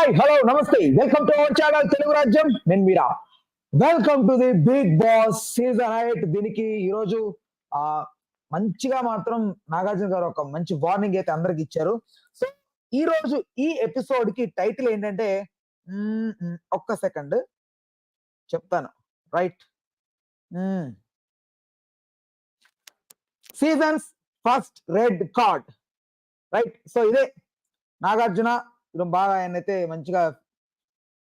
Hi hello నమస్తే welcome to our channel Telugu Rajyam నేను Meera welcome to the Big Boss season 8 దీనికి ఈ రోజు ఆ మంచిగా మాత్రం నాగార్జున గారు ఒక మంచి వార్నింగ్ అయితే అందరికి ఇచ్చారు. సో ఈ రోజు ఈ ఎపిసోడ్ కి టైటిల్ ఏంటంటే ఒక్క సెకండ్ చెప్తాను right. Seasons first red card right. So ఇదే నాగార్జున బాగా ఆయన అయితే మంచిగా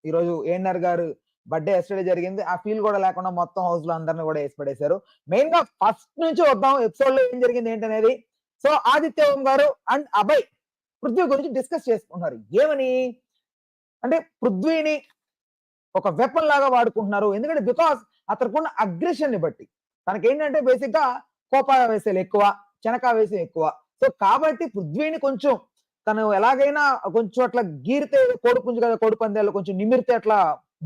ఈరోజు ఏఎన్ఆర్ గారు బర్త్డే ఎస్టర్డే జరిగింది. ఆ ఫీల్ కూడా లేకుండా మొత్తం హౌస్ లో అందరిని కూడా వేసి పడేశారు. మెయిన్ గా ఫస్ట్ నుంచి వద్దాం ఎపిసోడ్ లో ఏం జరిగింది ఏంటనేది. సో ఆదిత్య ఓం గారు అండ్ అభయ్ పృథ్వీ గురించి డిస్కస్ చేసుకుంటున్నారు. ఏమని అంటే పృథ్వీని ఒక వెపన్ లాగా వాడుకుంటున్నారు. ఎందుకంటే బికాస్ అతనుకున్న అగ్రెషన్ ని బట్టి తనకేంటంటే బేసిక్ గా కోపావేశాలు ఎక్కువ, చెనకావేశం ఎక్కువ. సో కాబట్టి పృథ్వీని కొంచెం తను ఎలాగైనా కొంచెం అట్లా గీరితే కోడిపుంజు కదా, కోడి పందాలు కొంచెం నిమిరితే అట్లా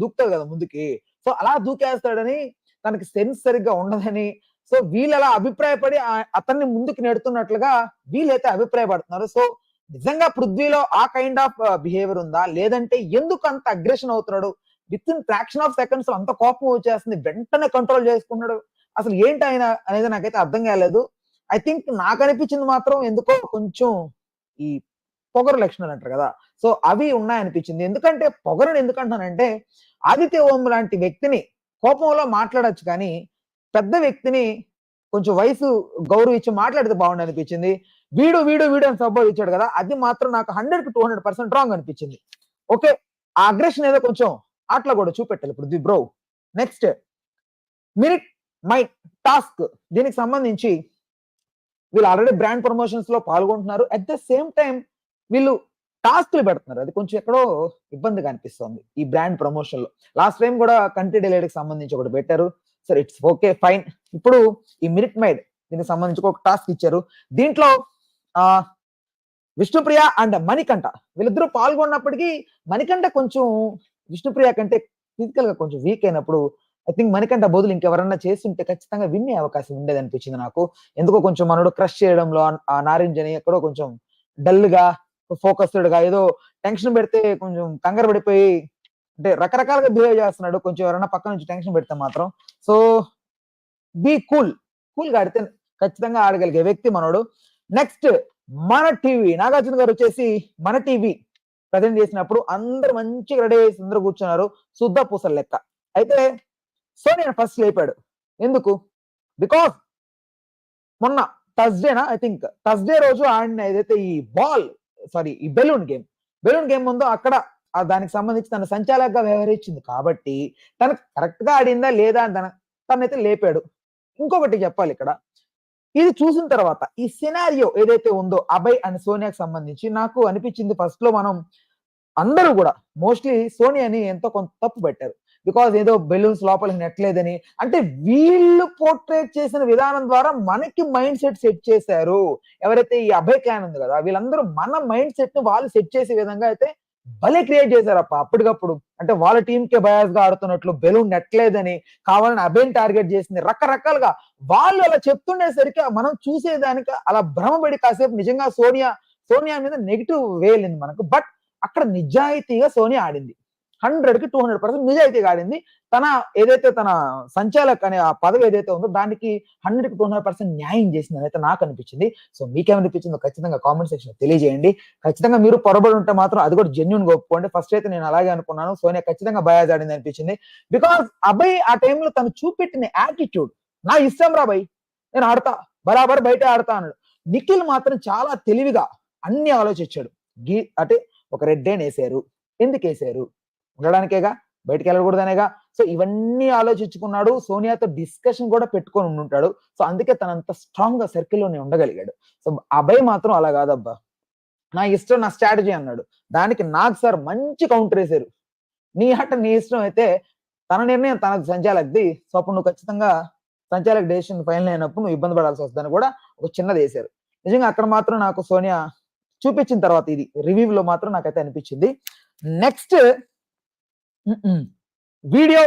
దూకుతాడు కదా ముందుకి. సో అలా దూకేస్తాడని, తనకి సెన్స్ సరిగ్గా ఉండదని, సో వీళ్ళు అలా అభిప్రాయపడి అతన్ని ముందుకు నెడుతున్నట్లుగా వీళ్ళైతే అభిప్రాయపడుతున్నారు. సో నిజంగా పృథ్వీలో ఆ కైండ్ ఆఫ్ బిహేవియర్ ఉందా, లేదంటే ఎందుకు అంత అగ్రెషన్ అవుతున్నాడు, with in fraction of seconds అంత కోపం వచ్చేస్తుంది, వెంటనే కంట్రోల్ చేసుకున్నాడు, అసలు ఏంటి ఆయన అనేది నాకైతే అర్థం కాలేదు. ఐ థింక్ నాకు అనిపించింది మాత్రం ఎందుకో కొంచెం ఈ పొగరు లక్షణాలు అంటారు కదా, సో అవి ఉన్నాయనిపించింది. ఎందుకంటే పొగరుని ఎందుకంటానంటే ఆదిత్య ఓం లాంటి వ్యక్తిని కోపంలో మాట్లాడచ్చు, కానీ పెద్ద వ్యక్తిని కొంచెం వయసు గౌరవం ఇచ్చి మాట్లాడితే బాగుండి అనిపించింది. వీడు వీడు వీడు అని సపోర్ట్ ఇచ్చాడు కదా, అది మాత్రం నాకు 100% రాంగ్ అనిపించింది. ఓకే, ఆ అగ్రెషన్ ఏదో కొంచెం అట్లా కూడా చూపెట్టాలి Prithvi bro. Next minute my task, దీనికి సంబంధించి వీళ్ళు ఆల్రెడీ బ్రాండ్ ప్రమోషన్స్ లో పాల్గొంటున్నారు. అట్ ద సేమ్ టైం వీళ్ళు టాస్క్లు పెడుతున్నారు. అది కొంచెం ఎక్కడో ఇబ్బందిగా అనిపిస్తుంది ఈ బ్రాండ్ ప్రమోషన్ లో. లాస్ట్ టైం కూడా కంట్రీ డిలైడ్ కి సంబంధించి ఒకటి పెట్టారు. సరే ఇట్స్ ఓకే ఫైన్. ఇప్పుడు ఈ మినిట్ మైడ్ దీనికి సంబంధించి ఒక టాస్క్ ఇచ్చారు. దీంట్లో విష్ణుప్రియ అండ్ మణికంఠ వీళ్ళిద్దరూ పాల్గొన్నప్పటికీ మణికంఠ కొంచెం విష్ణుప్రియ కంటే ఫిజికల్ గా కొంచెం వీక్ అయినప్పుడు ఐ థింక్ మణికంఠ బదులు ఇంకెవరన్నా చేస్తుంటే ఖచ్చితంగా విన్నే అవకాశం ఉండేది అనిపించింది నాకు. ఎందుకో కొంచెం మనోడు క్రష్ చేయడంలో ఆ నారింజని ఎక్కడో కొంచెం డల్ గా, ఫోకస్డ్ గా, ఏదో టెన్షన్ పెడితే కొంచెం కంగారు పడిపోయి అంటే రకరకాలుగా బిహేవ్ చేస్తున్నాడు. కొంచెం ఎవరైనా పక్క నుంచి టెన్షన్ పెడితే మాత్రం. సో బీ కూల్ గా ఆడితే ఖచ్చితంగా ఆడగలిగే వ్యక్తి మనోడు. నెక్స్ట్ మన టీవీ నాగార్జున గారు వచ్చేసి మన టీవీ ప్రజెంట్ చేసినప్పుడు అందరు మంచిగా రెడీ చేసి అందరూ కూర్చున్నారు శుద్ధ పూసల లెక్క. అయితే సోనియా ఫస్ట్ లేపాడు. ఎందుకు? బికాస్ మొన్న థర్స్డేనా ఐ థింక్ థర్స్డే రోజు ఆడిన ఏదైతే ఈ బెలూన్ గేమ్ ఉందో అక్కడ దానికి సంబంధించి తన సంచాలకగా వ్యవహరించింది కాబట్టి తను కరెక్ట్ గా ఆడిందా లేదా అని తనైతే లేపాడు. ఇంకొకటి చెప్పాలి ఇక్కడ, ఇది చూసిన తర్వాత ఈ సినారియో ఏదైతే ఉందో అభయ్ అండ్ సోనియాకి సంబంధించి నాకు అనిపించింది ఫస్ట్ లో మనం అందరూ కూడా మోస్ట్లీ సోనియాని ఎంతో కొంత తప్పు పెట్టారు. బికాజ్ ఏదో బెలూన్స్ లోపలికి నెట్టలేదని, అంటే వీళ్ళు పోర్ట్రేట్ చేసిన విధానం ద్వారా మనకి మైండ్ సెట్ చేశారు. ఎవరైతే ఈ అభయ్ క్లాన్ ఉంది కదా, వీళ్ళందరూ మన మైండ్ సెట్ ని వాళ్ళు సెట్ చేసే విధంగా అయితే భలే క్రియేట్ చేశారు అప్పటికప్పుడు. అంటే వాళ్ళ టీం కే బయాస్ గా ఆడుతున్నట్లు, బెలూన్ నెట్టలేదని కావాలని అభయ్ టార్గెట్ చేసింది, రకరకాలుగా వాళ్ళు అలా చెప్తుండేసరికి మనం చూసేదానికి అలా భ్రమపడి కాసేపు నిజంగా సోనియా మీద నెగిటివ్ వేలింది మనకు. బట్ అక్కడ నిజాయితీగా సోనియా ఆడింది, 100కి 200% నిజాయితీగా ఆడింది. ఏదైతే తన సంచాలక్ అనే ఆ పదవి ఏదైతే ఉందో దానికి 100కి 200% న్యాయం చేసిందని అయితే నాకు అనిపించింది. సో మీకేమనిపించిందో ఖచ్చితంగా కామెంట్ సెక్షన్ తెలియజేయండి. ఖచ్చితంగా మీరు పొరబడి ఉంటే మాత్రం అది కూడా జెన్యున్ గా ఒప్పుకోండి. ఫస్ట్ అయితే నేను అలాగే అనుకున్నాను, సోనియా ఖచ్చితంగా బయాజ్ ఆడింది అనిపించింది. బికాస్ అభయ్ ఆ టైంలో తను చూపెట్టిన యాటిట్యూడ్, నా ఇష్టం రా భయ్, నేను ఆడతా, బరాబర్ బయట ఆడతా అన్నాడు. నిఖిల్ మాత్రం చాలా తెలివిగా అన్ని ఆలోచించాడు. అంటే ఒక రెడ్ డేన్ వేసారు, ఎందుకు వేసారు? ఉండడానికేగా, బయటకు వెళ్ళకూడదనేగా. సో ఇవన్నీ ఆలోచించుకున్నాడు. సోనియాతో డిస్కషన్ కూడా పెట్టుకొని ఉంటాడు. సో అందుకే తనంత స్ట్రాంగ్ గా సర్కిల్లోనే ఉండగలిగాడు. సో అభయ్ మాత్రం అలా కాదబ్బా, నా ఇష్టం, నా స్ట్రాటజీ అన్నాడు. దానికి నాకు సార్ మంచి కౌంటర్ వేశారు. నీ ఆట నీ ఇష్టం అయితే తన నిర్ణయం తనకు సంచాలకది. సో అప్పుడు నువ్వు ఖచ్చితంగా సంచాలక డెసిషన్ ఫైనల్ అయినప్పుడు నువ్వు ఇబ్బంది పడాల్సి వస్తుందని కూడా ఒక చిన్నది వేశారు. నిజంగా అక్కడ మాత్రం నాకు సోనియా చూపించిన తర్వాత ఇది రివ్యూ లో మాత్రం నాకైతే అనిపించింది. నెక్స్ట్ వీడియో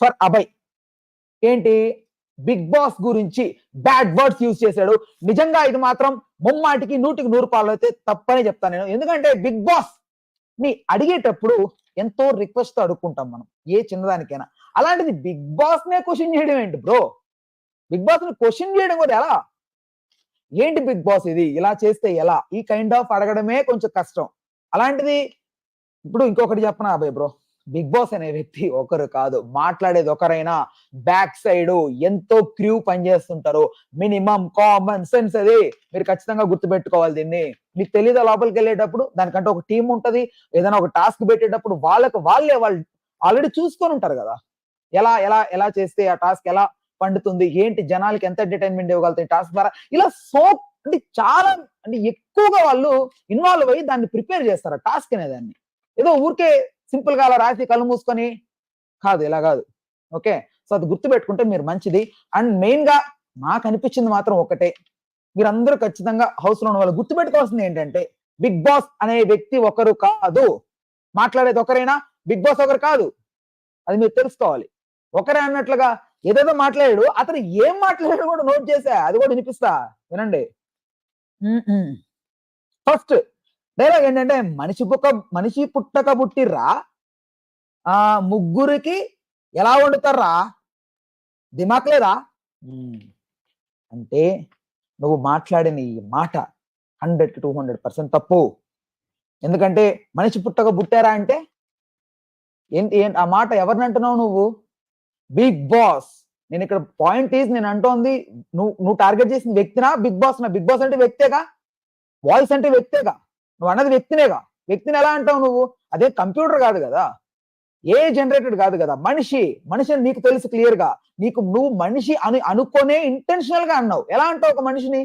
ఫర్ అభయ్ ఏంటి, బిగ్ బాస్ గురించి బ్యాడ్ వర్డ్స్ యూజ్ చేశాడు. నిజంగా ఇది మాత్రం ముమ్మాటికి 100కి 100 పాలు అయితే తప్పని చెప్తాను నేను. ఎందుకంటే బిగ్ బాస్ ని అడిగేటప్పుడు ఎంతో రిక్వెస్ట్ అడుక్కుంటాం మనం ఏ చిన్నదానికైనా. అలాంటిది బిగ్ బాస్ నే క్వశ్చన్ చేయడం ఏంటి బ్రో? బిగ్ బాస్ ని క్వశ్చన్ చేయడం కూడా ఎలా? ఏంటి బిగ్ బాస్ ఇది? ఇలా చేస్తే ఎలా? ఈ కైండ్ ఆఫ్ అడగడమే కొంచెం కష్టం. అలాంటిది ఇప్పుడు ఇంకొకటి చెప్పనా అభయ్ బ్రో? బిగ్ బాస్ అనే వ్యక్తి ఒకరు కాదు. మాట్లాడేది ఒకరైనా బ్యాక్ సైడ్ ఎంతో క్రూ పనిచేస్తుంటారు. మినిమం కామన్ సెన్స్ అది. మీరు ఖచ్చితంగా గుర్తుపెట్టుకోవాలి దీన్ని. మీకు తెలీదా లోపలికి వెళ్ళేటప్పుడు? దానికంటే ఒక టీం ఉంటది. ఏదైనా ఒక టాస్క్ పెట్టేటప్పుడు వాళ్ళకి వాళ్ళు ఆల్రెడీ చూసుకొని ఉంటారు కదా. ఎలా ఎలా ఎలా చేస్తే ఆ టాస్క్ ఎలా పండుతుంది, ఏంటి జనాలకి ఎంత ఎంటర్టైన్మెంట్ ఇవ్వగలుగుతాయి టాస్క్ ద్వారా, ఇలా అంటే చాలా అంటే ఎక్కువగా వాళ్ళు ఇన్వాల్వ్ అయ్యి దాన్ని ప్రిపేర్ చేస్తారు టాస్క్ అనే దాన్ని. ఏదో ఊరికే సింపుల్ గా అలా రాసి కళ్ళు మూసుకొని కాదు, ఇలా కాదు. ఓకే, సో అది గుర్తు పెట్టుకుంటే మీరు మంచిది. అండ్ మెయిన్ గా నాకు అనిపించింది మాత్రం ఒకటే, మీరందరూ ఖచ్చితంగా హౌస్ లో ఉన్న వాళ్ళు గుర్తు పెట్టుకోవాల్సింది ఏంటంటే, బిగ్ బాస్ అనే వ్యక్తి ఒకరు కాదు. మాట్లాడేది ఒకరైనా బిగ్ బాస్ ఒకరు కాదు. అది మీరు తెలుసుకోవాలి. ఒకరే అన్నట్లుగా ఏదేదో మాట్లాడాడు, అతను ఏం మాట్లాడాడు కూడా నోట్ చేసా, అది కూడా వినిపిస్తా వినండి. ఫస్ట్ డైలాగ్ ఏంటంటే, మనిషి పుట్టక పుట్టిర్రా, ఆ ముగ్గురికి ఎలా వండుతారా, దిమాక్ లేదా? అంటే నువ్వు మాట్లాడిన ఈ మాట 100 to 200% తప్పు. ఎందుకంటే మనిషి పుట్టక పుట్టారా అంటే ఏంటి ఆ మాట ఎవరిని అంటున్నావు నువ్వు? Bigg Boss. నేను ఇక్కడ పాయింట్ ఈజ్, నేను అంటోంది నువ్వు టార్గెట్ చేసిన వ్యక్తినా బిగ్ బాస్ నా? బిగ్ బాస్ అంటే వ్యక్తేగా, వాయిస్ అంటే వ్యక్తేగా, నువ్వు అన్నది వ్యక్తినేగా. వ్యక్తిని ఎలా అంటావు నువ్వు? అదే కంప్యూటర్ కాదు కదా, ఏ జనరేటెడ్ కాదు కదా. మనిషి అని నీకు తెలుసు క్లియర్ గా. నువ్వు మనిషి అని అనుకోనే ఇంటెన్షనల్ గా అన్నావు. ఎలా అంటావు ఒక మనిషిని?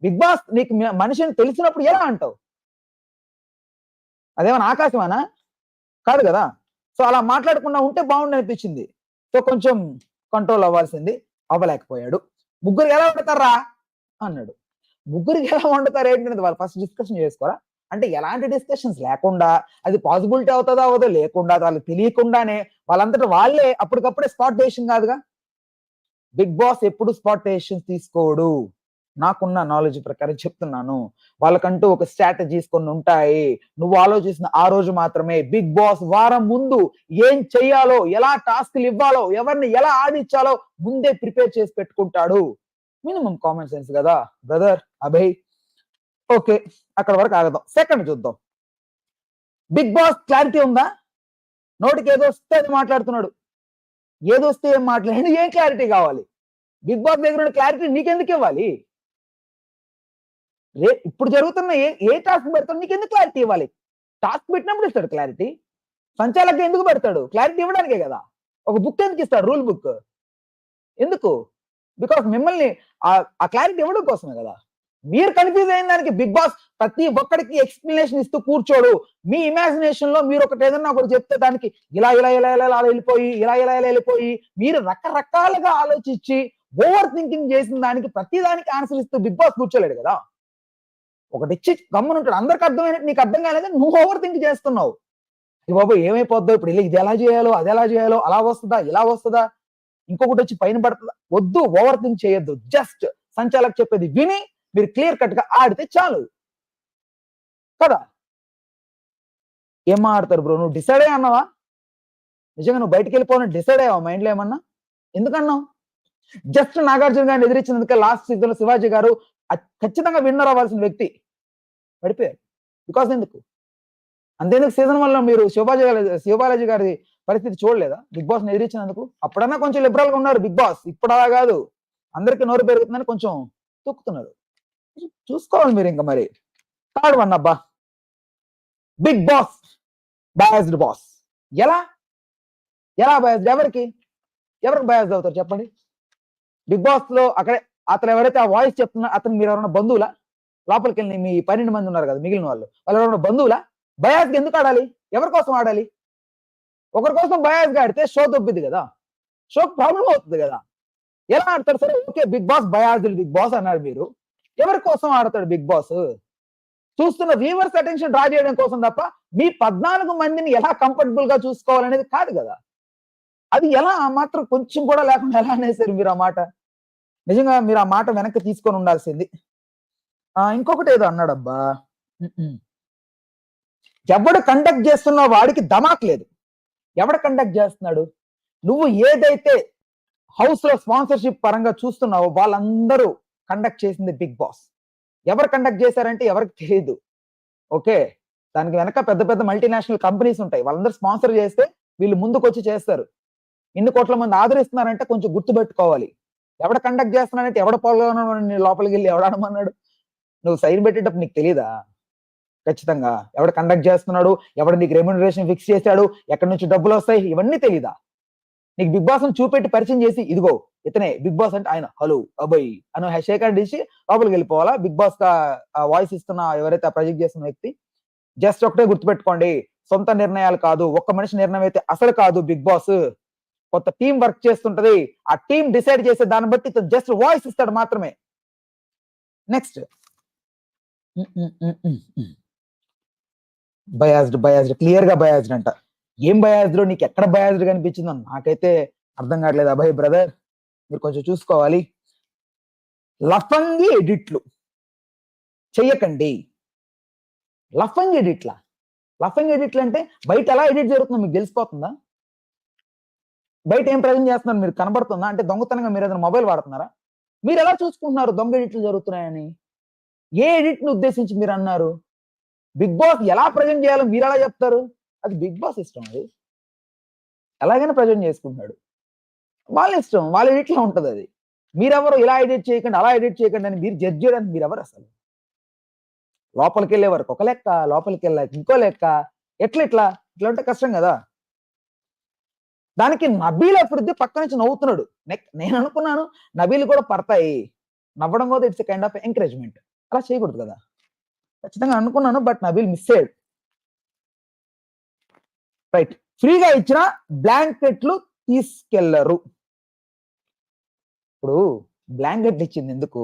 బిగ్ బాస్ నీకు మనిషిని తెలిసినప్పుడు ఎలా అంటావు? అదేమన్నా ఆకాశమానా? కాదు కదా. సో అలా మాట్లాడకుండా ఉంటే బాగుండి అనిపించింది. సో కొంచెం కంట్రోల్ అవ్వాల్సింది, అవ్వలేకపోయాడు. ముగ్గురికి ఎలా వండుతారా అన్నాడు. ముగ్గురికి ఎలా వండుతారు ఏంటనేది వాళ్ళు ఫస్ట్ డిస్కషన్ చేసుకోరా? అంటే ఎలాంటి డిస్కషన్స్ లేకుండా, అది పాసిబిలిటీ అవుతుందో అవదో లేకుండా, వాళ్ళు తెలియకుండానే వాళ్ళంతటా వాళ్ళే అప్పటికప్పుడే స్పాట్ డెసిషన్ కాదుగా. బిగ్ బాస్ ఎప్పుడు స్పాట్ డెసిషన్స్ తీసుకోడు. నాకున్న నాలెడ్జ్ ప్రకారం చెప్తున్నాను. వాళ్ళకంటూ ఒక స్ట్రాటజీస్ కొన్ని ఉంటాయి. నువ్వు ఆలోచిసిన ఆ రోజు మాత్రమే. బిగ్ బాస్ వారం ముందు ఏం చెయ్యాలో, ఎలా టాస్క్లు ఇవ్వాలో, ఎవరిని ఎలా ఆడించాలో ముందే ప్రిపేర్ చేసి పెట్టుకుంటాడు. మినిమం కామన్ సెన్స్ కదా బ్రదర్ అభయ్. ఓకే, అక్కడ వరకు ఆగదాం. సెకండ్ చూద్దాం. బిగ్ బాస్ క్లారిటీ ఉందా? నోటికి ఏదో వస్తే అది మాట్లాడుతున్నాడు. ఏదో వస్తే ఏం మాట్లాడి ఏం క్లారిటీ కావాలి? బిగ్ బాస్ దగ్గర ఉన్న క్లారిటీ నీకెందుకు ఇవ్వాలి? ఇప్పుడు జరుగుతున్న ఏ టాస్క్ పెడతాడు నీకెందుకు క్లారిటీ ఇవ్వాలి? టాస్క్ పెట్టినప్పుడు ఇస్తాడు క్లారిటీ. సంచాలకుడు ఎందుకు పెడతాడు? క్లారిటీ ఇవ్వడానికే కదా. ఒక బుక్ ఎందుకు ఇస్తాడు? రూల్ బుక్ ఎందుకు? బికాస్ మిమ్మల్ని ఆ క్లారిటీ ఇవ్వడం కోసమే కదా. మీరు కన్ఫ్యూజ్ అయిన దానికి బిగ్ బాస్ ప్రతి ఒక్కడికి ఎక్స్ప్లెనేషన్ ఇస్తూ కూర్చోడు. మీ ఇమాజినేషన్ లో మీరు ఒకటి ఏదన్నా ఒకటి చెప్తే దానికి ఇలా ఇలా ఇలా ఇలా ఇలా వెళ్ళిపోయి, ఇలా ఇలా ఇలా వెళ్ళిపోయి, మీరు రకరకాలుగా ఆలోచించి ఓవర్ థింకింగ్ చేసిన దానికి ప్రతి దానికి ఆన్సర్ ఇస్తూ బిగ్ బాస్ కూర్చోలేడు కదా. ఒకటి ఇచ్చి గమ్మునుంటాడు. అందరికి అర్థమైనట్టు నీకు అర్థం కాలేదని నువ్వు ఓవర్ థింక్ చేస్తున్నావు. బాబు ఏమైపోద్దో ఇప్పుడు, ఇది ఎలా చేయాలో, అది ఎలా చేయాలో, అలా వస్తుందా, ఇలా వస్తుందా, ఇంకొకటి వచ్చి పైన పడుతుందా? వద్దు, ఓవర్ థింక్ చేయొద్దు. జస్ట్ సంచాలక్ చెప్పేది విని మీరు క్లియర్ కట్ గా ఆడితే చాలు కదా. ఏం ఆడతారు బ్రో? నువ్వు డిసైడ్ అయ్యి అన్నావా? నిజంగా నువ్వు బయటికి వెళ్ళిపోవాలని డిసైడ్ అయ్యావా మైండ్ లో ఏమన్నా? ఎందుకన్నావు? జస్ట్ నాగార్జున గారిని ఎదిరించినందుకే లాస్ట్ సీజన్ లో శివాజీ గారు ఖచ్చితంగా విన్నర్ అవ్వాల్సిన వ్యక్తి పడిపోయారు. బికాస్ ఎందుకు? అంతేందుకు సీజన్ 1 లో మీరు శివబాలాజీ గారి పరిస్థితి చూడలేదా? బిగ్ బాస్ ని ఎదిరించినందుకు అప్పుడన్నా కొంచెం లిబరల్ గా ఉన్నారు బిగ్ బాస్. ఇప్పుడు అలా కాదు, అందరికి నోరు పెరుగుతుందని కొంచెం తొక్కుతున్నారు. చూసుకోవాలి మీరు. ఇంకా మరి థర్డ్ వన్ అబ్బా, బిగ్ బాస్ బయాస్డ్ బాస్. ఎలా బయాస్డ్? ఎవరికి బయాస్డ్ అవుతారు చెప్పండి? బిగ్ బాస్ లో అతను ఎవరైతే ఆ వాయిస్ చెప్తున్నా అతను మీరు ఎవరైనా బంధువులా? లోపలికి వెళ్ళి మీ 12 మంది ఉన్నారు కదా మిగిలిన వాళ్ళు ఎవరైనా బంధువులా? బయాస్ ఎందుకు ఆడాలి? ఎవరి కోసం ఆడాలి? ఒకరి కోసం బయాస్ గా ఆడితే షో దొబ్బింది కదా, షోకి ప్రాబ్లం అవుతుంది కదా. ఎలా ఆడతారు? సరే okay, Bigg Boss biased Bigg Boss అన్నారు మీరు. ఎవరి కోసం ఆడతాడు బిగ్ బాస్? చూస్తున్న వ్యూవర్స్ అటెన్షన్ డ్రా చేయడం కోసం తప్ప మీ 14 మందిని ఎలా కంఫర్టబుల్ గా చూసుకోవాలనేది కాదు కదా. అది ఎలా ఆ మాత్రం కొంచెం కూడా లేకుండా ఎలా అనేసారు మీరు ఆ మాట? నిజంగా మీరు ఆ మాట వెనక్కి తీసుకొని ఉండాల్సింది. ఇంకొకటి ఏదో అన్నాడబ్బా, ఎవడు కండక్ట్ చేస్తున్నా వాడికి ధమాక్ లేదు. ఎవడు కండక్ట్ చేస్తున్నాడు? నువ్వు ఏదైతే హౌస్ లో స్పాన్సర్షిప్ పరంగా చూస్తున్నావో వాళ్ళందరూ కండక్ట్ చేసింది బిగ్ బాస్. ఎవరు కండక్ట్ చేశారంటే ఎవరికి తెలియదు. ఓకే, దానికి వెనక పెద్ద పెద్ద మల్టీనేషనల్ కంపెనీస్ ఉంటాయి. వాళ్ళందరూ స్పాన్సర్ చేస్తే వీళ్ళు ముందుకు వచ్చి చేస్తారు. ఇన్ని కోట్ల మంది ఆదరిస్తున్నారంటే కొంచెం గుర్తుపెట్టుకోవాలి. ఎవడ కండక్ట్ చేస్తున్నాడంటే ఎవడ పాల్గొన లోపలికి వెళ్ళి ఎవడమన్నాడు? నువ్వు సైన్ పెట్టేటప్పుడు నీకు తెలియదా? ఖచ్చితంగా ఎవడ కండక్ట్ చేస్తున్నాడు, ఎవడు నీకు రెమ్యూనరేషన్ ఫిక్స్ చేశాడు, ఎక్కడి నుంచి డబ్బులు వస్తాయి, ఇవన్నీ తెలీదా? నీకు బిగ్ బాస్ చూపెట్టి పరిచయం చేసి ఇదిగో ఇతనే బిగ్ బాస్ అంటే ఆయన హలో అబ్బాయి అని షేక్ హ్యాండ్ ఇచ్చి లోపలికి వెళ్ళిపోవాలా? బిగ్ బాస్ వాయిస్ ఇస్తున్న ఎవరైతే ఆ ప్రాజెక్ట్ చేస్తున్న వ్యక్తి. జస్ట్ ఒకటే గుర్తుపెట్టుకోండి, సొంత నిర్ణయాలు కాదు, ఒక్క మనిషి నిర్ణయం అయితే అసలు కాదు. బిగ్ బాస్ కొత్త టీం వర్క్ చేస్తుంటది. ఆ టీం డిసైడ్ చేసే దాన్ని బట్టి జస్ట్ వాయిస్ ఇస్తాడు మాత్రమే. నెక్స్ట్ బయాస్డ్ క్లియర్ గా బయాస్డ్ అంట. ఏం బయాస్డ్ లో నీకు ఎక్కడ బయాస్డ్ కనిపించిందో నాకైతే అర్థం కావట్లేదు. అభయ్ బ్రదర్, మీరు కొంచెం చూసుకోవాలి. లఫంగి ఎడిట్లు చెయ్యకండి. లఫంగి ఎడిట్లు అంటే బయట ఎలా ఎడిట్ జరుగుతుందో మీకు తెలిసిపోతుందా? బయట ఏం ప్రజెంట్ చేస్తున్నారు మీరు కనబడుతుందా? అంటే దొంగతనంగా మీరు ఏదైనా మొబైల్ వాడుతున్నారా? మీరు ఎలా చూసుకుంటున్నారు దొంగ ఎడిట్లు జరుగుతున్నాయని? ఏ ఎడిట్ ని ఉద్దేశించి మీరు అన్నారు? బిగ్ బాస్ ఎలా ప్రజెంట్ చేయాలో మీరు ఎలా చెప్తారు? అది బిగ్ బాస్ ఇష్టం. అది ఎలాగైనా ప్రజెంట్ చేసుకుంటున్నాడు, వాళ్ళ ఇష్టం, వాళ్ళ ఎడిట్ లో ఉంటది. అది మీరెవరు ఇలా ఎడిట్ చేయకండి, అలా ఎడిట్ చేయకండి అని మీరు జడ్జ్ చేయడానికి మీరెవరు అసలు? లోపలికి వెళ్ళే వరకు ఒక లెక్క, లోపలికి వెళ్ళాక ఇంకో లెక్క. ఇట్లా ఉంటే కష్టం కదా. దానికి నబీల్ అభివృద్ధి పక్క నుంచి నవ్వుతున్నాడు. నేను అనుకున్నాను నబీల్ కూడా పడతాయి, నవ్వడం కూడా ఇట్స్ కైండ్ ఆఫ్ ఎంకరేజ్మెంట్. అలా చేయకూడదు కదా, ఖచ్చితంగా అనుకున్నాను. బట్ నబీల్ మిస్ అయ్యాడు. రైట్, ఫ్రీగా ఇచ్చిన బ్లాంకెట్లు తీసుకెళ్లరు. ఇప్పుడు బ్లాంకెట్లు ఇచ్చింది ఎందుకు?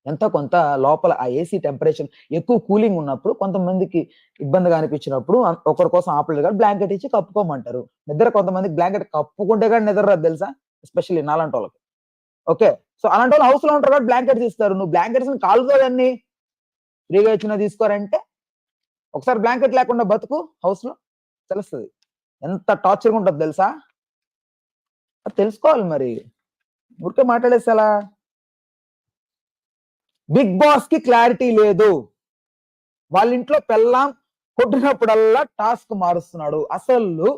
ఎంతో కొంత లోపల ఆ ఏసీ టెంపరేచర్ ఎక్కువ కూలింగ్ ఉన్నప్పుడు కొంతమందికి ఇబ్బందిగా అనిపించినప్పుడు ఒకరి కోసం ఆపలేదు కానీ బ్లాంకెట్ ఇచ్చి కప్పుకోమంటారు. నిద్ర కొంతమందికి బ్లాంకెట్ కప్పుకుంటే కానీ నిద్ర రాదు తెలుసా, ఎస్పెషల్లీ నాలాంటి వాళ్ళకి. ఓకే, సో అలాంటి వాళ్ళు హౌస్ లో ఉంటారు కాబట్టి బ్లాంకెట్స్ ఇస్తారు. నువ్వు బ్లాంకెట్స్ కాలుతోదన్ని ఫ్రీగా ఇచ్చినా తీసుకోరంటే ఒకసారి బ్లాంకెట్ లేకుండా బతుకు హౌస్ లో, తెలుస్తుంది ఎంత టార్చర్గా ఉంటుంది తెలుసా. అది తెలుసుకోవాలి మరి, ఊరికే మాట్లాడేసి అలా. బిగ్ బాస్ కి క్లారిటీ లేదు. వాళ్ళ ఇంట్లో పెళ్ళాం కొట్టినప్పుడల్లా టాస్క్ మారుస్తున్నాడు. అసలు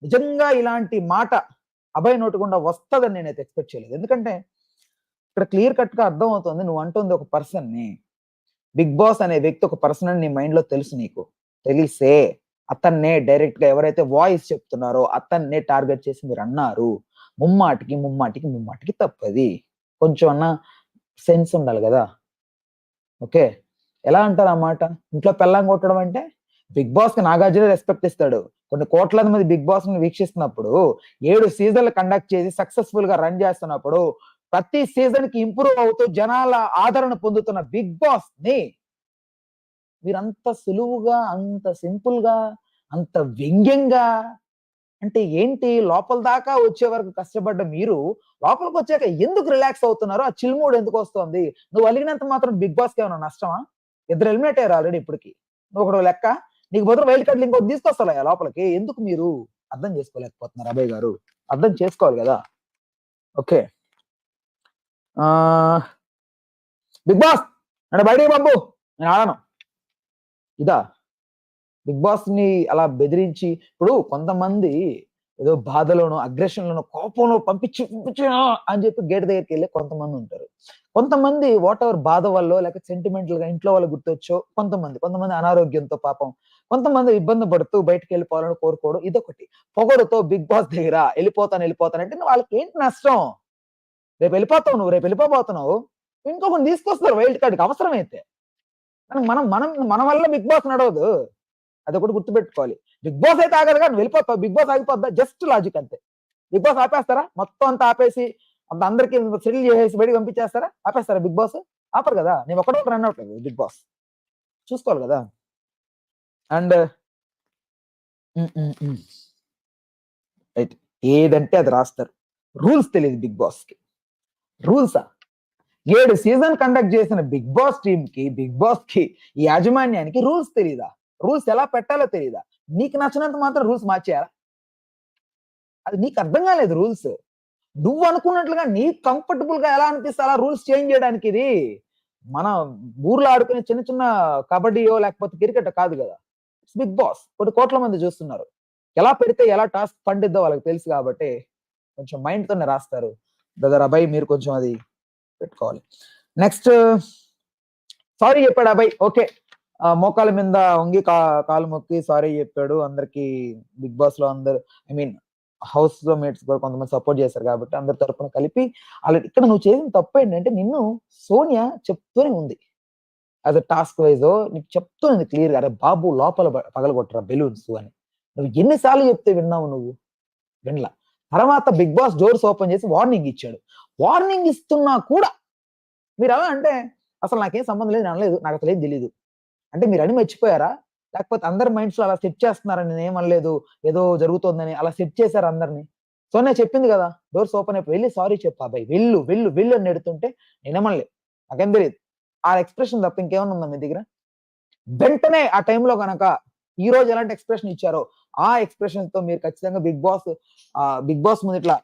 నిజంగా ఇలాంటి మాట అభయ్ నోటుకుండా వస్తుందని నేనైతే ఎక్స్పెక్ట్ చేయలేదు. ఎందుకంటే ఇక్కడ క్లియర్ కట్ గా అర్థం అవుతుంది, నువ్వు అంటుంది ఒక పర్సన్ ని. బిగ్ బాస్ అనే వ్యక్తి ఒక పర్సన్ అని నీ మైండ్ లో తెలుసు. నీకు తెలిసే అతన్నే డైరెక్ట్ గా ఎవరైతే వాయిస్ చెప్తున్నారో అతన్నే టార్గెట్ చేసి మీరు అన్నారు. ముమ్మాటికి తప్పది. కొంచెం అన్న సెన్స్ ఉండాలి కదా. ఓకే, ఎలా అంటారు ఆ మాట? ఇంట్లో పెళ్ళాం కొట్టడం అంటే బిగ్ బాస్ కి నాగార్జున రెస్పెక్ట్ ఇస్తాడు. కొన్ని కోట్లాది మంది బిగ్ బాస్ ని వీక్షిస్తున్నప్పుడు 7 సీజన్లు కండక్ట్ చేసి సక్సెస్ఫుల్ గా రన్ చేస్తున్నప్పుడు ప్రతి సీజన్ కి ఇంప్రూవ్ అవుతూ జనాల ఆదరణ పొందుతున్న బిగ్ బాస్ ని మీరంత సులువుగా, అంత సింపుల్ గా, అంత వ్యంగ్యంగా అంటే ఏంటి? లోపల దాకా వచ్చే వరకు కష్టపడ్డ మీరు లోపలికి వచ్చాక ఎందుకు రిలాక్స్ అవుతున్నారు? ఆ చిల్ మూడ్ ఎందుకు వస్తుంది? నువ్వు అలిగినంత మాత్రం బిగ్ బాస్ కి ఏమైనా నష్టమా? 2 ఎలిమినేట్ అయ్యారు ఆల్రెడీ ఇప్పటికి. నువ్వు ఒకడు లెక్క, నీకు బదులు వైల్డ్ కార్డులు ఇంకోటి తీసుకొస్తా లోపలికి. ఎందుకు మీరు అర్థం చేసుకోలేకపోతున్నారు? అభయ్ గారు అర్థం చేసుకోవాలి కదా. ఓకే, బిగ్ బాస్ అంటే బయటికి పంపు, నేను ఆడను. ఇదా బిగ్ బాస్ ని అలా బెదిరించి? ఇప్పుడు కొంతమంది ఏదో బాధలోనో, అగ్రెషన్లోనో, కోపంలో పంపించి అని చెప్పి గేట్ దగ్గరికి వెళ్ళి కొంతమంది ఉంటారు. కొంతమంది వాట్ ఎవర్ బాధ వల్ల లేకపోతే సెంటిమెంటల్ గా ఇంట్లో వాళ్ళు గుర్తొచ్చో కొంతమంది అనారోగ్యంతో పాపం కొంతమంది ఇబ్బంది పడుతూ బయటకు వెళ్ళిపోవాలని కోరుకోవడం. ఇదొకటి. పొగడుతో బిగ్ బాస్ దగ్గర వెళ్ళిపోతాను అంటే వాళ్ళకి ఏంటి నష్టం? రేపు వెళ్ళిపోతావు, నువ్వు రేపు వెళ్ళిపోబోతున్నావు, ఇంకొకటి తీసుకొస్తారు వైల్డ్ కార్డ్కి అవసరమైతే. మనం మనం మన వల్ల బిగ్ బాస్ నడవదు, అదొకటి గుర్తుపెట్టుకోవాలి. బిగ్ బాస్ అయితే ఆగదు కానీ వెళ్ళిపోతావు, బిగ్ బాస్ ఆగిపోద్దా? జస్ట్ లాజిక్ అంతే. బిగ్ బాస్ ఆపేస్తారా? మొత్తం అంతా ఆపేసి అందరికి సెటిల్ చేసేసి బయటకు పంపించేస్తారా? ఆపేస్తారా బిగ్ బాస్? ఆపరు కదా. నేను ఒకటే రన్ అవుట్ లేదు బిగ్ బాస్, చూసుకోవాలి కదా. అండ్ రైట్, ఏదంటే అది రాస్తారు. రూల్స్ తెలియదు బిగ్ బాస్ కి. రూల్సా? 7 సీజన్ కండక్ట్ చేసిన బిగ్ బాస్ టీమ్ కి, బిగ్ బాస్ కి, ఈ యాజమాన్యానికి రూల్స్ తెలీదా? రూల్స్ ఎలా పెట్టాలో తెలియదా? నీకు నచ్చినంత మాత్రం రూల్స్ మార్చేయాలా? అది నీకు అర్థం కాలేదు రూల్స్. నువ్వు అనుకున్నట్లుగా నీకు కంఫర్టబుల్ గా ఎలా అనిపిస్తే అలా రూల్స్ చేంజ్ చేయడానికి ఇది మన ఊర్లో ఆడుకునే చిన్న చిన్న కబడ్డీయో లేకపోతే క్రికెట్ కాదు కదా. It's Bigg Boss. కొన్ని కోట్ల మంది చూస్తున్నారు. ఎలా పెడితే ఎలా టాస్క్ పండిద్దో వాళ్ళకి తెలుసు కాబట్టి కొంచెం మైండ్ తోనే రాస్తారు. బ్రదర్ అభయ్ మీరు కొంచెం అది పెట్టుకోవాలి. నెక్స్ట్ సారీ చెప్పాడు అభయ్. ఓకే, మోకాల మీద వంగి కాలు మొక్కి సారీ చెప్పాడు. అందరికి బిగ్ బాస్ లో అందరు ఐ మీన్ హౌస్ లో మేట్స్ కూడా కొంతమంది సపోర్ట్ చేశారు కాబట్టి అందరి తరపున కలిపి అలా. ఇక్కడ నువ్వు చేసిన తప్పు ఏంటంటే నిన్ను సోనియా చెప్తూనే ఉంది యాజ్ అ టాస్క్ వైజ్ నీకు చెప్తుంది క్లియర్ గా, అరే బాబు లోపల పగలగొట్టరా బెలూన్స్ అని. నువ్వు ఎన్నిసార్లు చెప్తే విన్నావు నువ్వు? వినలా. తర్వాత బిగ్ బాస్ డోర్స్ ఓపెన్ చేసి వార్నింగ్ ఇచ్చాడు. వార్నింగ్ ఇస్తున్నా కూడా మీరు ఎలా అంటే అసలు నాకేం సంబంధం లేదు, అనలేదు, నాకు అసలు ఏం తెలియదు అంటే మీరు అని మర్చిపోయారా? లేకపోతే అందరి మైండ్స్ లో అలా సెట్ చేస్తున్నారని నేను ఏమనలేదు, ఏదో జరుగుతోందని అలా సెట్ చేశారు అందరిని. సోనియా చెప్పింది కదా డోర్స్ ఓపెన్ అయిపోయి వెళ్ళి సారీ చెప్పు అబ్బాయి, వెళ్ళు వెళ్ళు వెళ్ళు అని నెడుతుంటే నేనేమనలేదు, నాకేం తెలియదు. ఆ ఎక్స్ప్రెషన్ తప్ప ఇంకేమన్నా ఉందా మీ దగ్గర? వెంటనే ఆ టైంలో కనుక ఈ రోజు ఎలాంటి ఎక్స్ప్రెషన్ ఇచ్చారో ఆ ఎక్స్ప్రెషన్ తో మీరు ఖచ్చితంగా బిగ్ బాస్ ముందు ఇట్లా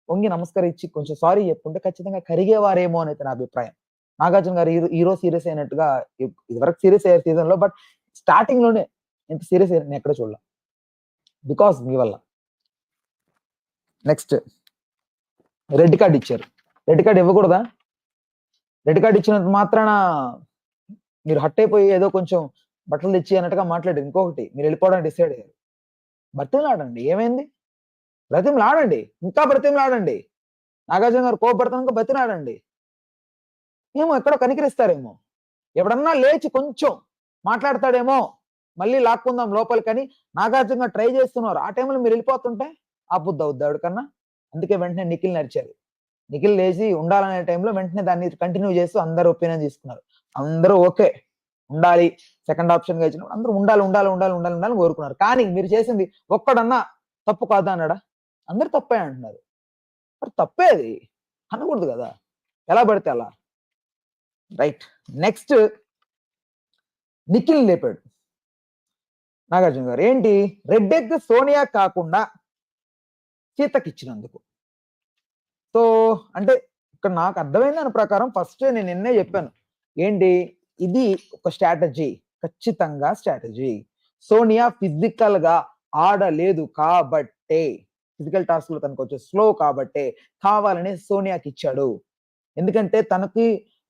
వంగి నమస్కరించి కొంచెం సారీ చెప్పుకుంటే ఖచ్చితంగా కరిగేవారేమో అని అయితే నా అభిప్రాయం. నాగార్జున గారు ఈ రోజు సీరియస్ అయినట్టుగా ఇదివరకు సీరియస్ అయ్యారు సీజన్ లో, బట్ స్టార్టింగ్ లోనే ఇంత సీరియస్ అయ్యారు నేను ఎక్కడ చూడలే. బికాస్ మీ వల్ల. నెక్స్ట్ రెడ్ కార్డ్ ఇచ్చారు. రెడ్ కార్డ్ ఇవ్వకూడదా? రెడ్ కార్డ్ ఇచ్చినంత మాత్రాన మీరు హట్ అయిపోయి ఏదో కొంచెం బట్టలు తెచ్చి అన్నట్టుగా మాట్లాడారు. ఇంకొకటి మీరు వెళ్ళిపోవడానికి డిసైడ్ అయ్యారు. బతిమలాడండి, ఏమైంది? బ్రతిమలాడండి, ఇంకా బ్రతిమలాడండి. నాగార్జున గారు కోపడుతున్నాక బతిమలాడండి. ఏమో ఎక్కడో కనికరిస్తారేమో, ఎవడన్నా లేచి కొంచెం మాట్లాడతాడేమో మళ్ళీ లాక్కుందాం లోపలికని నాగార్జున గారు ట్రై చేస్తున్నారు. ఆ టైంలో మీరు వెళ్ళిపోతుంటే ఆపుద్ది అవుద్ది ఎవరికన్నా. అందుకే వెంటనే నిఖిల్ నడిచారు. నిఖిల్ లేచి ఉండాలనే టైంలో వెంటనే దాన్ని కంటిన్యూ చేస్తూ అందరూ ఒపీనియన్ తీసుకున్నారు. అందరూ ఓకే ఉండాలి, సెకండ్ ఆప్షన్ గా ఇచ్చినప్పుడు అందరూ ఉండాలి ఉండాలి ఉండాలి ఉండాలి ఉండాలని కోరుకున్నారు. కానీ మీరు చేసింది ఒక్కడన్నా తప్పు కాదా అన్నాడా? అందరు తప్పే అంటున్నారు. మరి తప్పే అది అనకూడదు కదా, ఎలా పడితే అలా. రైట్. నెక్స్ట్ నిఖిల్ లేపాడు నాగార్జున గారు. ఏంటి రెడ్ ఎగ్ సోనియా కాకుండా సీతకి ఇచ్చినందుకు. సో అంటే ఇక్కడ నాకు అర్థమైన దాని ప్రకారం ఫస్ట్ నేను నిన్నే చెప్పాను ఏంటి ఇది ఒక స్ట్రాటజీ, ఖచ్చితంగా స్ట్రాటజీ. సోనియా ఫిజికల్ గా ఆడలేదు కాబట్టే, ఫిజికల్ టాస్క్ లో తనకు వచ్చే స్లో కాబట్టే కావాలని సోనియాకి ఇచ్చాడు. ఎందుకంటే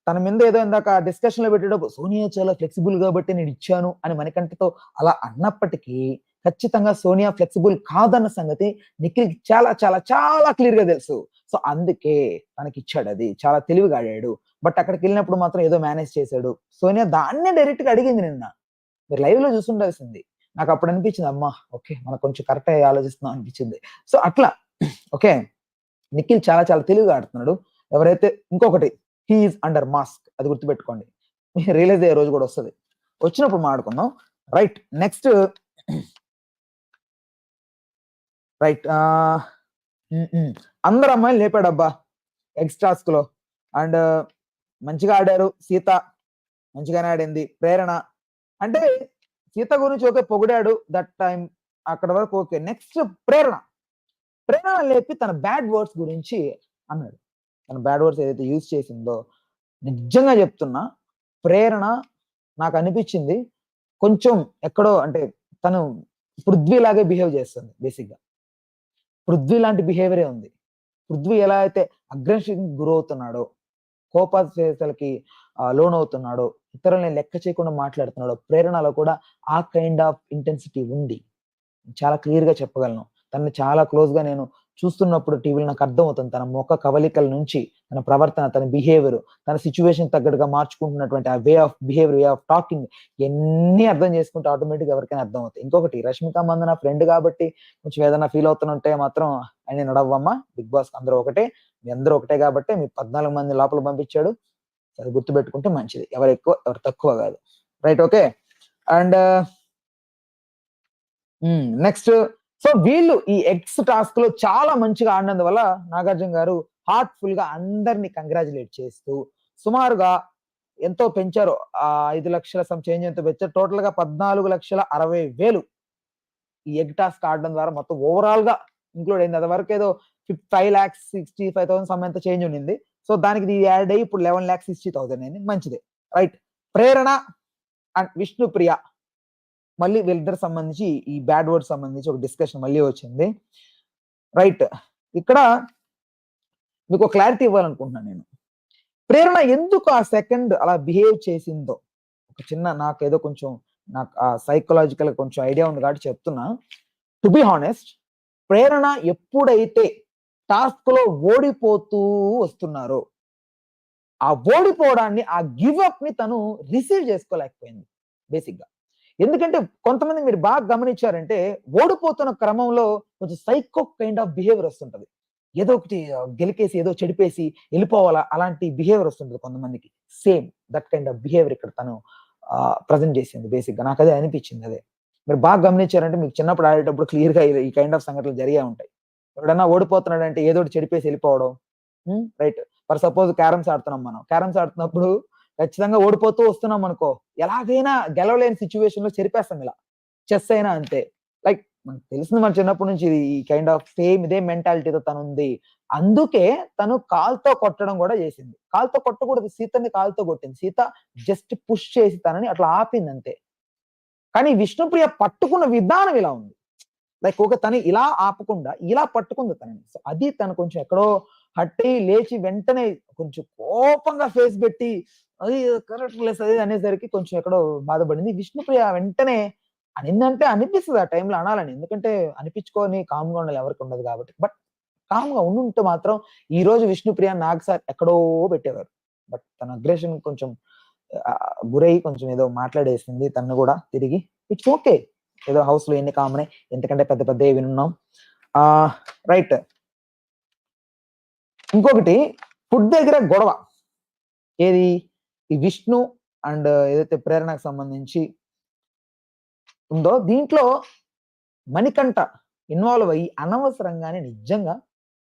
తన మీద ఏదో ఇందాక డిస్కషన్ లో పెట్టేటప్పుడు సోనియా చాలా ఫ్లెక్సిబుల్ కాబట్టి నేను ఇచ్చాను అని మణికంఠతో అలా అన్నప్పటికీ ఖచ్చితంగా సోనియా ఫ్లెక్సిబుల్ కాదన్న సంగతి నిఖిల్ చాలా చాలా చాలా క్లియర్ గా తెలుసు. సో అందుకే తనకి ఇచ్చాడు, అది చాలా తెలివిగా ఆడాడు. బట్ అక్కడికి వెళ్ళినప్పుడు మాత్రం ఏదో మేనేజ్ చేశాడు. సోనియా దాన్నే డైరెక్ట్ గా అడిగింది నిన్న, మీరు లైవ్ లో చూస్తుండాల్సింది. నాకు అప్పుడు అనిపించింది అమ్మా ఓకే మనకు కొంచెం కరెక్ట్ అయ్యి ఆలోచిస్తున్నాం అనిపించింది. సో అట్లా ఓకే నిఖిల్ చాలా చాలా తెలివిగా ఆడుతున్నాడు. ఎవరైతే ఇంకొకటి హీఈస్ అండర్ మాస్క్, అది గుర్తుపెట్టుకోండి. రియలైజ్ అయ్యే రోజు కూడా వస్తుంది, వచ్చినప్పుడు మాట్లాడుకుందాం. రైట్. నెక్స్ట్ రైట్ అందరు అమ్మాయిలు లేపాడబ్బా ఎక్స్ట్రాస్క్ లో. అండ్ మంచిగా ఆడారు. సీత మంచిగానే ఆడింది. ప్రేరణ అంటే సీత గురించి ఓకే పొగిడాడు దట్ టైం, అక్కడ వరకు ఓకే. నెక్స్ట్ ప్రేరణ లేపి తన బ్యాడ్ వర్డ్స్ గురించి అన్నాడు. తన బ్యాడ్ వర్డ్స్ ఏదైతే యూజ్ చేసిందో నిజంగా చెప్తున్నా, ప్రేరణ నాకు అనిపించింది కొంచెం ఎక్కడో అంటే తను పృథ్వీ లాగే బిహేవ్ చేస్తుంది. బేసిక్ గా పృథ్వీ లాంటి బిహేవియరే ఉంది. పృథ్వీ ఎలా అయితే అగ్రెషన్ గురవుతున్నాడో, కోపాలకి లోన్ అవుతున్నాడో, ఇతరులని లెక్క చేయకుండా మాట్లాడుతున్నాడో, ప్రేరణలో కూడా ఆ కైండ్ ఆఫ్ ఇంటెన్సిటీ ఉంది. చాలా క్లియర్ గా చెప్పగలను. తనని చాలా క్లోజ్ గా నేను చూస్తున్నప్పుడు టీవీలో నాకు అర్థం అవుతుంది. తన ముఖ కవలికల నుంచి తన ప్రవర్తన, తన బిహేవియర్, తన సిచ్యువేషన్ తగ్గట్టుగా మార్చుకుంటున్నటువంటి ఆ way of behaviour, way of talking ఎన్ని అర్థం చేసుకుంటే ఆటోమేటిక్ ఎవరికైనా అర్థం అవుతాయి. ఇంకొకటి రష్మిక మందన ఫ్రెండ్ కాబట్టి కొంచెం ఏదైనా ఫీల్ అవుతుంటే మాత్రం ఆయన నడవమ్మా, బిగ్ బాస్ అందరూ ఒకటే, మీ అందరూ ఒకటే కాబట్టి మీ 14 మంది లోపల పంపించాడు. అది గుర్తు పెట్టుకుంటే మంచిది. ఎవరు ఎక్కువ ఎవరు తక్కువ కాదు. Right. Okay. And next so వీళ్ళు ఈ ఎక్స్ టాస్క్ లో చాలా మంచిగా ఆడినందువల్ల నాగార్జున గారు హార్ట్ఫుల్ గా అందరినీ కంగ్రాచులేట్ చేస్తూ సుమారుగా ఎంతో పెంచారు. 5,00,000 సమ్ చేంజ్ ఎంతో పెంచారు. టోటల్‌గా 14,60,000 ఈ ఎగ్ టాస్క్ ఆడడం ద్వారా మొత్తం ఓవరాల్‌గా ఇంక్లూడ్ అయింది. అది వరకు ఏదో 5,65,000 సమ్ ఎంత చేంజ్ ఉండింది. సో దానికి ఇది యాడ్ అయ్యి ఇప్పుడు 11,60,000 అయింది. మంచిదే. రైట్. ప్రేరణ అండ్ విష్ణుప్రియ మళ్ళీ వీళ్ళిద్దరికి సంబంధించి ఈ బ్యాడ్ వర్డ్స్ సంబంధించి ఒక డిస్కషన్ మళ్ళీ వచ్చింది. రైట్. ఇక్కడ మీకు క్లారిటీ ఇవ్వాలనుకుంటున్నాను నేను. ప్రేరణ ఎందుకు ఆ సెకండ్ అలా బిహేవ్ చేసిందో ఒక చిన్న నాకేదో కొంచెం నాకు సైకలాజికల్ కొంచెం ఐడియా ఉంది కాబట్టి చెప్తున్నా. టు బి హానెస్ట్, ప్రేరణ ఎప్పుడైతే టాస్క్ లో ఓడిపోతూ వస్తున్నారో ఆ ఓడిపోవడాన్ని, ఆ గివ్ అప్ ని తను రిసీవ్ చేసుకోలేకపోయింది బేసిక్ గా. ఎందుకంటే కొంతమంది మీరు బాగా గమనించారంటే ఓడిపోతున్న క్రమంలో కొంచెం సైకో కైండ్ ఆఫ్ బిహేవియర్ వస్తుంటది. ఏదో ఒకటి గెలికేసి ఏదో చెడిపేసి వెళ్ళిపోవాలా అలాంటి బిహేవియర్ వస్తుంటది కొంతమందికి. Same that kind of behaviour ఇక్కడ తను ప్రజెంట్ చేసింది బేసిక్ గా. నాకు అదే అనిపించింది. అదే మీరు బాగా గమనించారంటే మీకు చిన్నప్పుడు ఆడేటప్పుడు క్లియర్ గా ఈ కైండ్ ఆఫ్ సంఘటనలు జరిగే ఉంటాయి. ఎవడన్నా ఓడిపోతున్నాడంటే ఏదో ఒకటి చెడిపేసి వెళ్ళిపోవడం. రైట్. ఫర్ సపోజ్ క్యారమ్స్ ఆడుతున్నాం మనం. క్యారమ్స్ ఆడుతున్నప్పుడు ఖచ్చితంగా ఓడిపోతూ వస్తున్నాం అనుకో, ఎలాగైనా గెలవలేని సిచ్యువేషన్ లో చెరిపేస్తాం ఇలా. చెస్ అయినా అంతే. లైక్ మనకు తెలిసింది మన చిన్నప్పటి నుంచి ఈ కైండ్ ఆఫ్ సేమ్ ఇదే మెంటాలిటీతో తను ఉంది. అందుకే తను కాలుతో కొట్టడం కూడా చేసింది. కాలుతో కొట్టకూడదు, సీతని కాలుతో కొట్టింది. సీత జస్ట్ పుష్ చేసి తనని అట్లా ఆపింది అంతే. కానీ విష్ణుప్రియ పట్టుకున్న విధానం ఇలా ఉంది. లైక్ ఒక తను ఇలా ఆపకుండా ఇలా పట్టుకుంది తనని. సో అది తను కొంచెం ఎక్కడో హర్ట్ అయ్యి లేచి వెంటనే కొంచెం కోపంగా ఫేస్ పెట్టి అది కరెక్ట్ లెస్ అది అనేసరికి కొంచెం ఎక్కడో బాధపడింది. విష్ణుప్రియ వెంటనే అనిందంటే అనిపిస్తది ఆ టైంలో అనాలని. ఎందుకంటే అనిపించుకొని కామ్‌గా ఉండాలి, ఎవరికి ఉండదు కాబట్టి. బట్ కామ్‌గా ఉండుంటే మాత్రం ఈ రోజు విష్ణుప్రియ నాగ్ సార్ ఎక్కడో పెట్టేవారు. బట్ తన అగ్రెషన్ కొంచెం గురై కొంచెం ఏదో మాట్లాడేసింది తనను కూడా తిరిగి. It's okay. ఏదో హౌస్‌లో ఎన్ని కామనే. ఎంతకంటే పెద్ద పెద్దయి వినున్నాం. రైట్. ఇంకొకటి ఫుడ్ దగ్గర గొడవ. ఏది? ఈ విష్ణు అండ్ ఏదైతే ప్రేరణకు సంబంధించి ఉందో దీంట్లో మణికంఠ ఇన్వాల్వ్ అయ్యి అనవసరంగానే నిజంగా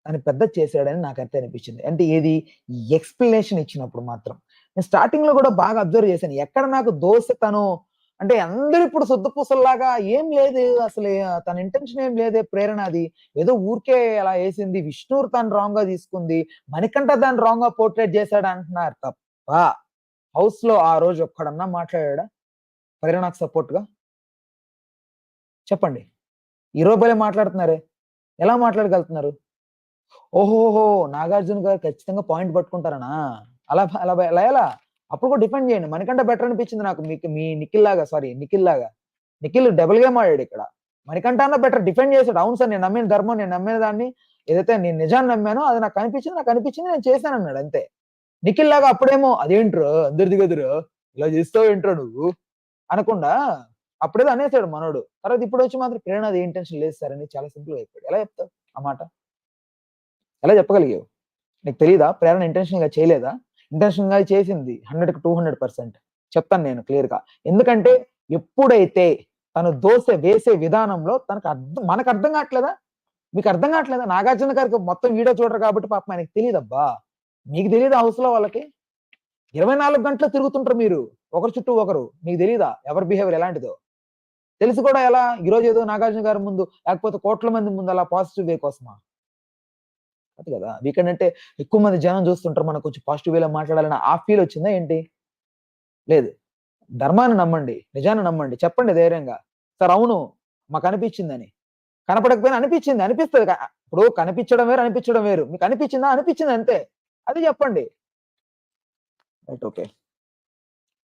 తను పెద్ద చేశాడని నాకైతే అనిపించింది. అంటే ఏది? ఈ ఎక్స్‌ప్లనేషన్ ఇచ్చినప్పుడు మాత్రం. నేను స్టార్టింగ్‌లో కూడా బాగా అబ్జర్వ్ చేశాను. ఎక్కడ నాకు దోస తను అంటే అందరూ ఇప్పుడు సుద్దపూసల్లాగా ఏం లేదు అసలు తన ఇంటెన్షన్ ఏం లేదే ప్రేరణది. ఏదో ఊరికే అలా ఏసింది. విష్ణు తను రాంగ్‌గా తీసుకుంది. మణికంఠ దాన్ని రాంగ్‌గా పోర్ట్రేట్ చేశాడు అంటున్నారు తప్ప హౌస్‌లో ఆ రోజు ఒక్కడన్నా మాట్లాడాడా ప్రేరణకు సపోర్ట్‌గా? చెప్పండి. హీరో భలే మాట్లాడుతున్నారే! ఎలా మాట్లాడగలుగుతున్నారు? ఓహోహో! నాగార్జున గారు ఖచ్చితంగా పాయింట్ పట్టుకుంటారనా? అలా ఎలా? అప్పుడు కూడా డిఫెండ్ చేయండి. మణికంఠ బెటర్ అనిపించింది నాకు. మీకు మీ నిఖిల్ లాగా. నిఖిల్ డబుల్ గేమ్ ఆడాడిక్కడ. మణికంఠ అన్న బెటర్ డిఫెండ్ చేసాడు. అవును సార్ నేను నమ్మిన ధర్మం, నేను నమ్మిన దాన్ని ఏదైతే నేను నిజాన్ని నమ్మానో అది నాకు అనిపించింది నేను చేశానన్నాడు అంతే. నిఖిల్ లాగా అప్పుడేమో అదేంట్రా అందరిది కదురా ఇలా చేస్తావేంట్రా నువ్వు అనకుండా అప్పుడేదో అనేసాడు మనోడు. తర్వాత ఇప్పుడొచ్చి మాత్రం ప్రేరణది ఏ ఇంటెన్షన్ లేదు సార్ అని చాలా సింపుల్‌గా చెప్పాడు. ఎలా చెప్తావు ఆ మాట? ఎలా చెప్పగలిగావు? నీకు తెలీదా? ప్రేరణ ఇంటెన్షనల్‌గా చేయలేదా? ఇంటెన్షనల్‌గా చేసింది 100కి 200% చెప్తాను నేను క్లియర్‌గా. ఎందుకంటే ఎప్పుడైతే తను దోసె వేసే విధానంలో మనకు అర్థం కావట్లేదా? మీకు అర్థం కావట్లేదా? నాగార్జున గారికి మొత్తం వీడియో చూడరు కాబట్టి పాపం ఆయనకి తెలీదబ్బా! మీకు తెలీదా హౌస్‌లో వాళ్ళకి? 24 గంటలు తిరుగుతుంటారు మీరు. ఒకరి చుట్టూ ఒకరు. మీకు తెలీదా? ఎవరి బిహేవియర్ ఎలాంటిదో? తెలిసి కూడా ఎలా? ఈరోజు ఏదో నాగార్జున గారి ముందు లేకపోతే కోట్ల మంది ముందు అలా పాజిటివ్ వే కోసమా? కాదు కదా! వీకెండ్ అంటే ఎక్కువ మంది జనం చూస్తుంటారు. మనం కొంచెం పాజిటివ్ వేలో మాట్లాడాలని ఆ ఫీల్ వచ్చిందా ఏంటి? లేదు. ధర్మాన్ని నమ్మండి. నిజాన్ని నమ్మండి. చెప్పండి ధైర్యంగా. సార్ అవును. మాకనిపించిందని. కనపడకపోయినా అనిపించింది. అనిపిస్తది. ఇప్పుడు కనిపించడం వేరు, అనిపించడం వేరు. మీకు అనిపించిందా? అనిపించింది అంతే. అది చెప్పండి. రైట్. ఓకే.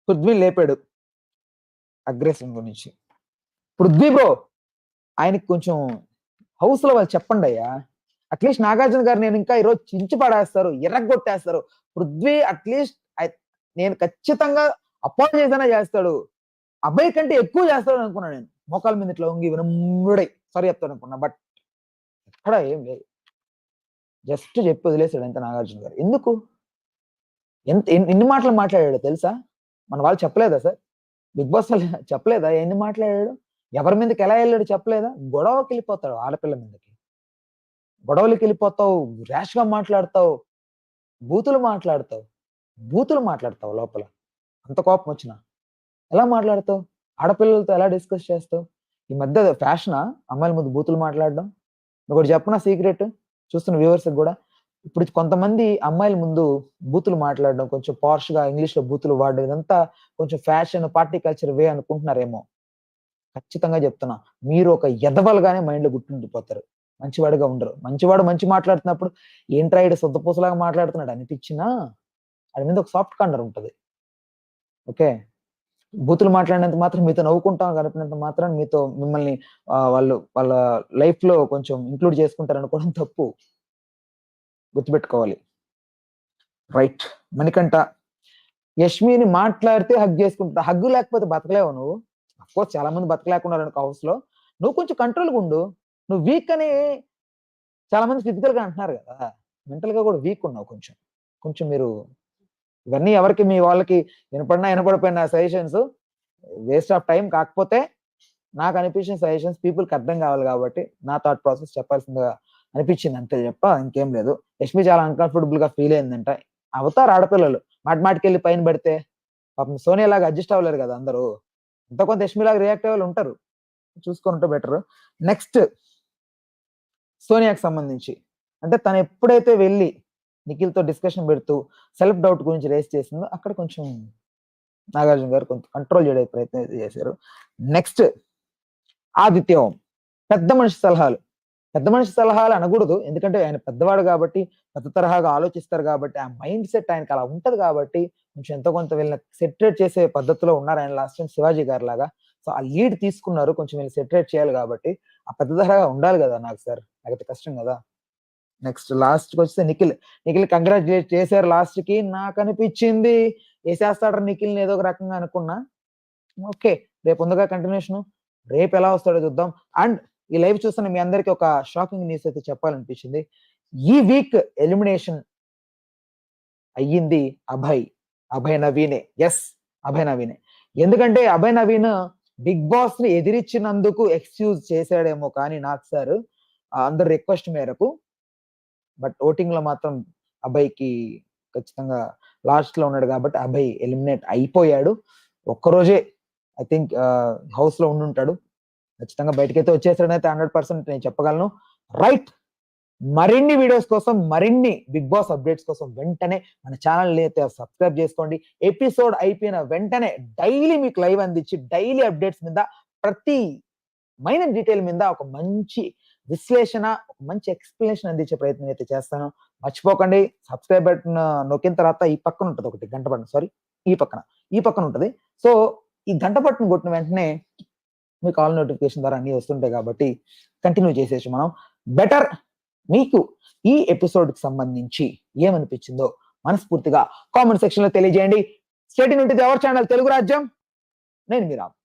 పృథ్వీ లేపాడు. అగ్రెషన్ గురించి. పృథ్వీ బ్రో ఆయనకి కొంచెం హౌస్‌లో వాళ్ళు చెప్పండయ్యా. అట్‌లీస్ట్ నాగార్జున గారు నేను ఇంకా ఈరోజు చించి పడేస్తారు. ఇరగ్గొట్టేస్తారు. పృథ్వీ అట్‌లీస్ట్ నేను ఖచ్చితంగా అపాలజైజ్ అన్నా చేస్తాడు. అబ్బాయి కంటే ఎక్కువ చేస్తాడు అనుకున్నా నేను. మోకాళ్ళ మీద ఇట్లా వంగి వినమ్రుడై సారీ చెప్తాడనుకున్నా. బట్ ఎక్కడ ఏం లేదు. జస్ట్ చెప్పి వదిలేసాడు అంతే నాగార్జున గారు. ఎందుకు? ఎన్ని మాటలు మాట్లాడాడో తెలుసా? మన వాళ్ళు చెప్పలేదా సార్? బిగ్ బాస్ వాళ్ళు చెప్పలేదా ఎన్ని మాట్లాడాడో? ఎవరి మీదకి ఎలా ఎళ్ళాడో చెప్పలేదా? గొడవకెళ్ళిపోతాడు ఆడపిల్ల మీదకి. గొడవలకెళ్ళిపోతావు, ర్యాష్‌గా మాట్లాడతావు, బూతులు మాట్లాడతావు. బూతులు మాట్లాడతావు లోపల. అంత కోపం వచ్చినా. ఎలా మాట్లాడతావు? ఆడపిల్లలతో ఎలా డిస్కస్ చేస్తావు? ఈ మధ్య ఫ్యాషనా అమ్మాయిల ముందు బూతులు మాట్లాడడం? ఒకటి చెప్పనా సీక్రెట్? చూస్తున్న వ్యూవర్స్‌కి గూడా. ఇప్పుడు కొంతమంది అమ్మాయిల ముందు బూతులు మాట్లాడడం, కొంచెం పార్ష్‌గా ఇంగ్లీష్‌లో బూతులు వాడడం ఇదంతా కొంచెం ఫ్యాషన్, పార్టీ కల్చర్ వే అనుకుంటున్నారేమో. ఖచ్చితంగా చెప్తున్నా. మీరు ఒక ఎదవలుగానే మైండ్‌లో గుర్తుండిపోతారు. మంచివాడిగా ఉండరు. మంచివాడు మంచి మాట్లాడుతున్నప్పుడు ఏంట్రా ఈడు సుద్దపూసలాగా మాట్లాడుతున్నాడు అనిపించినా, ఆడి మీద ఒక సాఫ్ట్ కార్నర్ ఉంటది. ఓకే. బూతులు మాట్లాడినంత మాత్రం మీతో నవ్వుకుంటాం గడిపినంత మాత్రాన మిమ్మల్ని వాళ్ళు వాళ్ళ లైఫ్‌లో కొంచెం ఇంక్లూడ్ చేసుకుంటారనుకోవడం తప్పు. గుర్తుపెట్టుకోవాలి. రైట్. మణికంఠ, యష్మిని మాట్లాడితే హగ్ చేసుకుంటా. హగ్ లేకపోతే బతకలేవా నువ్వు? అఫ్‌కోర్స్ చాలా మంది బతకలేకున్నారనుకో హౌస్‌లో. నువ్వు కొంచెం కంట్రోల్‌గా ఉండు. నువ్వు వీక్ అని చాలా మంది ఫిజికల్‌గా అంటున్నారు గదా! మెంటల్‌గా కూడా వీక్ ఉన్నావు కొంచెం. కొంచెం మీరు ఇవన్నీ ఎవరికి మీ వాళ్ళకి వినపడినా, వినపడకపోయినా సజెషన్స్ వేస్ట్ ఆఫ్ టైమ్. కాకపోతే నాకు అనిపించిన సజెషన్స్ పీపుల్‌కి అర్థం కావాలి కాబట్టి నా థాట్ ప్రాసెస్ చెప్పాల్సిందిగా అనిపించింది అంతే తప్ప ఇంకేం లేదు. యష్మి చాలా అన్‌కంఫర్టబుల్‌గా ఫీల్ అయిందంట. అవుతారు ఆడపిల్లలు. మాటిమాటికెళ్ళి పైన పడితే. పాపం సోనియాలాగా అడ్జస్ట్ అవ్వలేరు గదా అందరూ. ఎంతో కొంత యష్మిలాగా రియాక్ట్ అయ్యేవాళ్ళు ఉంటారు. చూసుకొని ఉంటే బెటరు. నెక్స్ట్ సోనియాకి సంబంధించి. అంటే తను ఎప్పుడైతే వెళ్లి నిఖిల్‌తో డిస్కషన్ పెడుతూ సెల్ఫ్ డౌట్ గురించి రైజ్ చేసిందో అక్కడ కొంచెం నాగార్జున గారు కొంత కంట్రోల్ చేయడానికి ప్రయత్నం అయితే చేశారు. నెక్స్ట్ ఆదిత్య ఓం. పెద్ద మనిషి సలహాలు. పెద్ద మనిషి సలహాలు అనకూడదు. ఎందుకంటే ఆయన పెద్దవాడు కాబట్టి, పెద్ద తరహాగా ఆలోచిస్తారు కాబట్టి, ఆ మైండ్ సెట్ ఆయనకి అలా ఉంటది కాబట్టి, కొంచెం ఎంతో కొంత వీళ్ళని సెటరేట్ చేసే పద్ధతిలో ఉన్నారు ఆయన లాస్ట్ టైమ్ 'శివాజీ' గారిలాగా. సో, ఆ లీడ్ తీసుకున్నారు. కొంచెం వీళ్ళని సెటరేట్ చేయాలి కాబట్టి, ఆ పెద్ద తరహాగా ఉండాలి గదా! నాగ్ సార్. లేకపోతే కష్టం గదా! నెక్స్ట్ లాస్ట్‌కొస్తే నిఖిల్. నిఖిల్ కంగ్రాచ్యులేట్ చేశారు లాస్ట్‌కి. నాకనిపిచ్చింది ఏసేస్తాడురా నిఖిల్‌ని ఏదో ఒక రకంగా అనుకున్నా. ఓకే. రేపుందిగా కంటిన్యూషను. రేపెలా వస్తాడో చూద్దాం. అండ్ ఈ లైవ్ చూస్తున్న మీ అందరికి ఒక షాకింగ్ న్యూస్ అయితే చెప్పాలనిపించింది. ఈ వీక్ ఎలిమినేషన్ అయ్యింది అభయ్. అభయ్ నవీనే. యెస్. అభయ్ నవీనే. ఎందుకంటే అభయ్ నవీన్ బిగ్ బాస్‌ని ఎదిరించినందుకు ఎక్స్‌క్యూజ్ చేసాడేమో కానీ నాగ్ సార్ అందరి రిక్వెస్ట్ మేరకు. బట్ ఓటింగ్‌లో మాత్రం అభయ్‌కి ఖచ్చితంగా లాస్ట్‌లో ఉన్నాడు కాబట్టి అభయ్ ఎలిమినేట్ అయిపోయాడు. ఒక్కరోజే ఐ థింక్ హౌస్‌లో ఉండుంటాడు. ఖచ్చితంగా బయటికైతే వచ్చేసాడనైతే 100% నేను చెప్పగలను. రైట్. మరిన్ని వీడియోస్ కోసం, మరిన్ని బిగ్ బాస్ అప్డేట్స్ కోసం వెంటనే మన ఛానెల్‌ని అయితే సబ్స్క్రైబ్ చేసుకోండి. ఎపిసోడ్ అయిపోయిన వెంటనే డైలీ మీకు లైవ్ అందించి, డైలీ అప్డేట్స్ మీద ప్రతి మైనర్ డీటెయిల్ మీద ఒక మంచి విశ్లేషణ, ఒక మంచి ఎక్స్‌ప్లనేషన్ అందించే ప్రయత్నం అయితే చేస్తాను. మర్చిపోకండి సబ్స్క్రైబ్ బటన్ నొక్కిన తర్వాత ఈ పక్కన ఉంటది ఒకటి గంట బటన్. సారీ ఈ పక్కన. ఈ పక్కన ఉంటది. సో, ఈ గంట బటన్ కొట్టిన వెంటనే మీకు ఆల్ నోటిఫికేషన్ ద్వారా అన్నీ వస్తుంటాయి కాబట్టి కంటిన్యూ చేసేయొచ్చు మనం. బెటర్ మీకు ఈ ఎపిసోడ్‌కి సంబంధించి ఏమనిపించిందో మనస్ఫూర్తిగా కామెంట్ సెక్షన్‌లో తెలియజేయండి. Stay tune with our channel Telugu Rajyam. నేను మీ రామ్.